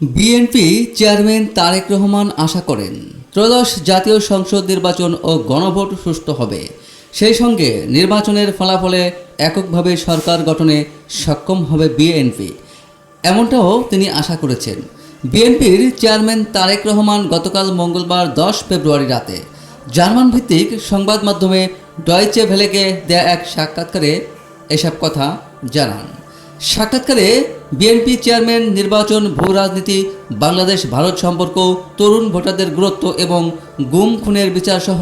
BNP chairman Tarique Rahman আশা করেন ত্রয়োদশ জাতীয় সংসদ নির্বাচন ও গণভোট সুষ্ঠু হবে। সেই সঙ্গে নির্বাচনের ফলাফলে এককভাবে সরকার গঠনে সক্ষম হবে বিএনপি, এমনটাও তিনি আশা করেছেন। বিএনপির চেয়ারম্যান তারেক রহমান গতকাল মঙ্গলবার 10 ফেব্রুয়ারি রাতে জার্মান ভিত্তিক সংবাদ মাধ্যমে ডয়েচে ভেলেকে দেয়া এক সাক্ষাৎকারে এসব কথা জানান। সাক্ষাৎকারে বিএনপি চেয়ারম্যান নির্বাচন, ভূ রাজনীতি, বাংলাদেশ ভারত সম্পর্ক, তরুণ ভোটারদের গুরুত্ব এবং গুম খুনের বিচার সহ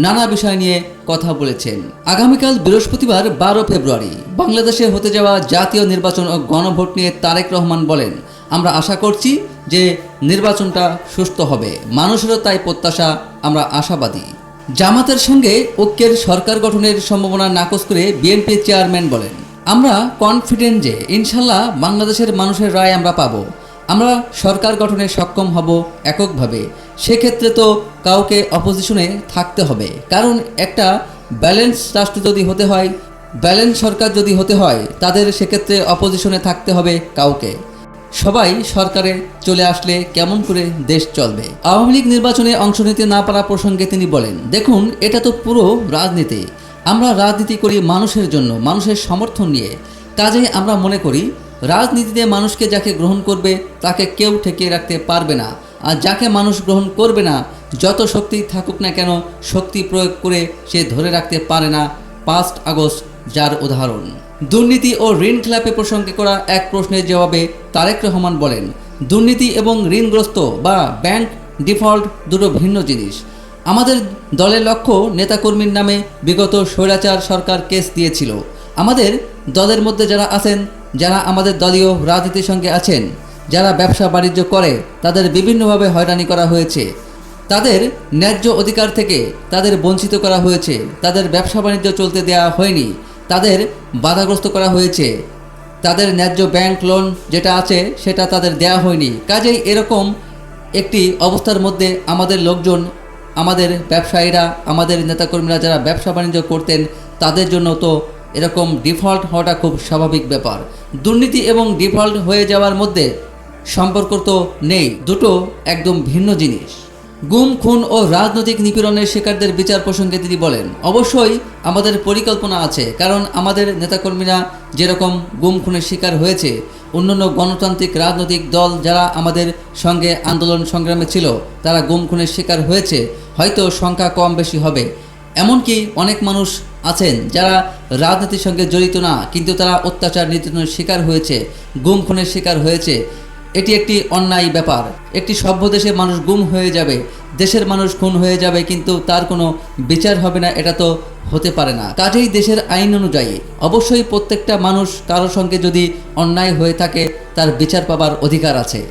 নানা বিষয় নিয়ে কথা বলেছেন। আগামীকাল বৃহস্পতিবার 12 ফেব্রুয়ারি বাংলাদেশে হতে যাওয়া জাতীয় নির্বাচন ও গণভোট নিয়ে তারেক রহমান বলেন, আমরা আশা করছি যে নির্বাচনটা সুষ্ঠু হবে, মানুষেরও তাই প্রত্যাশা, আমরা আশাবাদী। জামাতের সঙ্গে ঐক্যের সরকার গঠনের সম্ভাবনা নাকচ করে বিএনপি চেয়ারম্যান বলেন, আমরা কনফিডেন্ট যে ইনশাল্লাহ বাংলাদেশের মানুষের রায় আমরা পাবো। আমরা সরকার গঠনে সক্ষম হব এককভাবে। সেক্ষেত্রে তো কাউকে অপোজিশনে থাকতে হবে, কারণ একটা ব্যালেন্স রাষ্ট্র যদি হতে হয়, ব্যালেন্স সরকার যদি হতে হয়, তাদের সেক্ষেত্রে অপোজিশনে থাকতে হবে কাউকে। সবাই সরকারে চলে আসলে কেমন করে দেশ চলবে? আওয়ামী লীগ নির্বাচনে অংশ নিতে না পারা প্রসঙ্গে তিনি বলেন, দেখুন, এটা তো পুরো রাজনীতি। আমরা রাজনীতি করি মানুষের জন্য, মানুষের সমর্থন নিয়ে। কাজেই আমরা মনে করি রাজনীতিতে মানুষকে যাকে গ্রহণ করবে তাকে কেউ ঠেকিয়ে রাখতে পারবে না, আর যাকে মানুষ গ্রহণ করবে না, যত শক্তি থাকুক না কেন, শক্তি প্রয়োগ করে সে ধরে রাখতে পারে না। 5 আগস্ট যার উদাহরণ। দুর্নীতি ও ঋণ খেলাপি প্রসঙ্গে করা এক প্রশ্নের জবাবে তারেক রহমান বলেন, দুর্নীতি এবং ঋণগ্রস্ত বা ব্যাংক ডিফল্ট দুটো ভিন্ন জিনিস। আমাদের দলের লক্ষ্য নেতাকর্মীর নামে বিগত স্বৈরাচার সরকার কেস দিয়েছিল। আমাদের দলের মধ্যে যারা আছেন, যারা আমাদের দলীয় রাজনীতির সঙ্গে আছেন, যারা ব্যবসা বাণিজ্য করে, তাদের বিভিন্নভাবে হয়রানি করা হয়েছে। তাদের ন্যায্য অধিকার থেকে তাদের বঞ্চিত করা হয়েছে। তাদের ব্যবসা বাণিজ্য চলতে দেওয়া হয়নি, তাদের বাধাগ্রস্ত করা হয়েছে। তাদের ন্যায্য ব্যাংক লোন যেটা আছে সেটা তাদের দেওয়া হয়নি। কাজেই এরকম একটি অবস্থার মধ্যে আমাদের লোকজন, আমাদের ব্যবসায়ীরা, আমাদের নেতাকর্মীরা যারা ব্যবসা বাণিজ্য করতেন, তাদের জন্য তো এরকম ডিফল্ট হওয়াটা খুব স্বাভাবিক ব্যাপার। দুর্নীতি এবং ডিফল্ট হয়ে যাওয়ার মধ্যে সম্পর্ক তো নেই, দুটো একদম ভিন্ন জিনিস। গুম খুন ও রাজনৈতিক নিপীড়নের শিকারদের বিচার প্রসঙ্গে তিনি বলেন, অবশ্যই আমাদের পরিকল্পনা আছে, কারণ আমাদের নেতাকর্মীরা যেরকম গুম খুনের শিকার হয়েছে, অন্যান্য গণতান্ত্রিক রাজনৈতিক দল যারা আমাদের সঙ্গে আন্দোলন সংগ্রামে ছিল, তারা গুম খুনের শিকার হয়েছে। হয়তো সংখ্যা কম বেশি হবে, এমনকি অনেক মানুষ আছেন যারা রাজনীতির সঙ্গে জড়িত না, কিন্তু তারা অত্যাচার নির্যাতনের শিকার হয়েছে, গুম খুনের শিকার হয়েছে। এটি একটি অন্যায় ব্যাপার। একটি সভ্য দেশে মানুষ গুম হয়ে যাবে, দেশের মানুষ খুন হয়ে যাবে, কিন্তু তার কোনো বিচার হবে না, এটা তো হতে পারে না। কাজেই দেশের আইন অনুযায়ী অবশ্যই প্রত্যেকটা মানুষ কারোর সঙ্গে যদি অন্যায় হয়ে থাকে, তার বিচার পাবার অধিকার আছে।